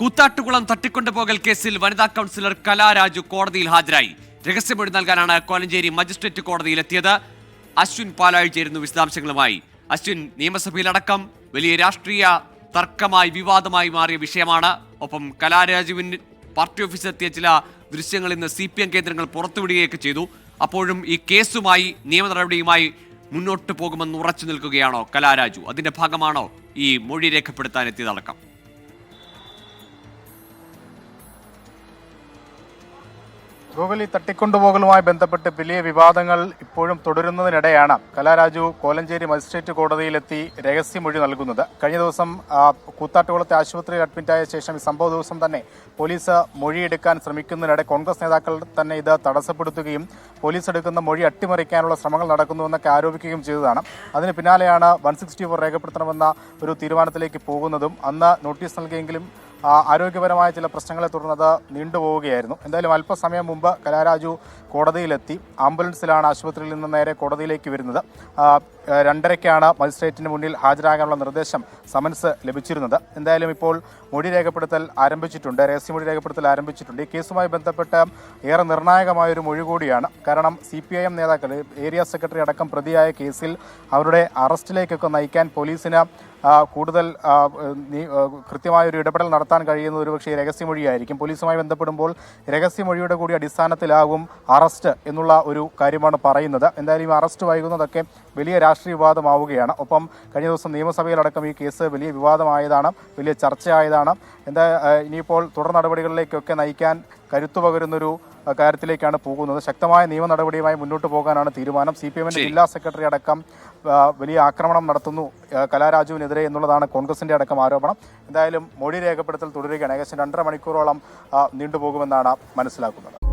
കൂത്താട്ടുകുളം തട്ടിക്കൊണ്ടുപോകൽ കേസിൽ വനിതാ കൗൺസിലർ കലാരാജു കോടതിയിൽ ഹാജരായി. രഹസ്യമൊഴി നൽകാനാണ് കോലഞ്ചേരി മജിസ്ട്രേറ്റ് കോടതിയിലെത്തിയത്. അശ്വിൻ പാലാഴി ചേരുന്നു വിശദാംശങ്ങളുമായി. അശ്വിൻ, നിയമസഭയിലടക്കം വലിയ രാഷ്ട്രീയ തർക്കമായി വിവാദമായി മാറിയ വിഷയമാണ്. ഒപ്പം കലാരാജുവിന് പാർട്ടി ഓഫീസിലെത്തിയ ചില ദൃശ്യങ്ങൾ ഇന്ന് CPM കേന്ദ്രങ്ങൾ പുറത്തുവിടുകയൊക്കെ ചെയ്തു. അപ്പോഴും ഈ കേസുമായി നിയമ നടപടിയുമായി മുന്നോട്ട് പോകുമെന്ന് ഉറച്ചു നിൽക്കുകയാണോ കലാരാജു? അതിന്റെ ഭാഗമാണോ ഈ മൊഴി രേഖപ്പെടുത്താൻ എത്തിയതടക്കം? ഗൂഗിൾ ഈ തട്ടിക്കൊണ്ടുപോകലുമായി ബന്ധപ്പെട്ട് വലിയ വിവാദങ്ങൾ ഇപ്പോഴും തുടരുന്നതിനിടെയാണ് കലാരാജു കോലഞ്ചേരി മജിസ്ട്രേറ്റ് കോടതിയിലെത്തി രഹസ്യമൊഴി നൽകുന്നത്. കഴിഞ്ഞ ദിവസം കൂത്താട്ടുകുളത്തെ ആശുപത്രിയിൽ അഡ്മിറ്റായ ശേഷം ഈ സംഭവ ദിവസം തന്നെ പോലീസ് മൊഴിയെടുക്കാൻ ശ്രമിക്കുന്നതിനിടെ കോൺഗ്രസ് നേതാക്കൾ തന്നെ ഇത് തടസ്സപ്പെടുത്തുകയും പോലീസ് എടുക്കുന്ന മൊഴി അട്ടിമറിക്കാനുള്ള ശ്രമങ്ങൾ നടക്കുന്നുവെന്നൊക്കെ ആരോപിക്കുകയും ചെയ്തതാണ്. അതിന് പിന്നാലെയാണ് 164 രേഖപ്പെടുത്തണമെന്ന ഒരു തീരുമാനത്തിലേക്ക് പോകുന്നതും അന്ന് നോട്ടീസ് നൽകിയെങ്കിലും ആരോഗ്യപരമായ ചില പ്രശ്നങ്ങളെ തുടർന്നത് നീണ്ടുപോവുകയായിരുന്നു. എന്തായാലും അല്പസമയം മുമ്പ് കലാരാജു കോടതിയിലെത്തി. ആംബുലൻസിലാണ് ആശുപത്രിയിൽ നിന്ന് നേരെ കോടതിയിലേക്ക് വരുന്നത്. 2:30-ക്കാണ് മജിസ്ട്രേറ്റിന് മുന്നിൽ ഹാജരാകാനുള്ള നിർദ്ദേശം സമൻസ് ലഭിച്ചിരുന്നത്. എന്തായാലും ഇപ്പോൾ മൊഴി രേഖപ്പെടുത്തൽ ആരംഭിച്ചിട്ടുണ്ട്, രഹസ്യമൊഴി രേഖപ്പെടുത്തൽ ആരംഭിച്ചിട്ടുണ്ട്. ഈ കേസുമായി ബന്ധപ്പെട്ട് ഏറെ നിർണായകമായൊരു മൊഴി കൂടിയാണ്. കാരണം CPIM നേതാക്കൾ, ഏരിയ സെക്രട്ടറി അടക്കം പ്രതിയായ കേസിൽ അവരുടെ അറസ്റ്റിലേക്കൊക്കെ നയിക്കാൻ പോലീസിന് കൂടുതൽ കൃത്യമായൊരു ഇടപെടൽ നടത്താൻ കഴിയുന്നത് ഒരുപക്ഷെ രഹസ്യമൊഴിയായിരിക്കും. പോലീസുമായി ബന്ധപ്പെടുമ്പോൾ രഹസ്യമൊഴിയുടെ കൂടി അടിസ്ഥാനത്തിലാകും അറസ്റ്റ് എന്നുള്ള ഒരു കാര്യമാണ് പറയുന്നത്. എന്തായാലും ഈ അറസ്റ്റ് വൈകുന്നതൊക്കെ വലിയ രാഷ്ട്രീയ വിവാദമാവുകയാണ്. ഒപ്പം കഴിഞ്ഞ ദിവസം നിയമസഭയിലടക്കം ഈ കേസ് വലിയ വിവാദമായതാണ്, വലിയ ചർച്ചയായതാണ്. ഇനിയിപ്പോൾ തുടർ നടപടികളിലേക്കൊക്കെ നയിക്കാൻ കരുത്തു പകരുന്നൊരു കാര്യത്തിലേക്കാണ് പോകുന്നത്. ശക്തമായ നിയമ നടപടിയുമായി മുന്നോട്ട് പോകാനാണ് തീരുമാനം. CPMന്റെ ജില്ലാ സെക്രട്ടറി അടക്കം വലിയ ആക്രമണം നടത്തുന്നു കലാരാജുവിനെതിരെ എന്നുള്ളതാണ് കോൺഗ്രസിന്റെ അടക്കം ആരോപണം. എന്തായാലും മൊഴി രേഖപ്പെടുത്തൽ തുടരുകയാണ്. ഏകദേശം 2.5 മണിക്കൂറോളം നീണ്ടുപോകുമെന്നാണ് മനസ്സിലാക്കുന്നത്.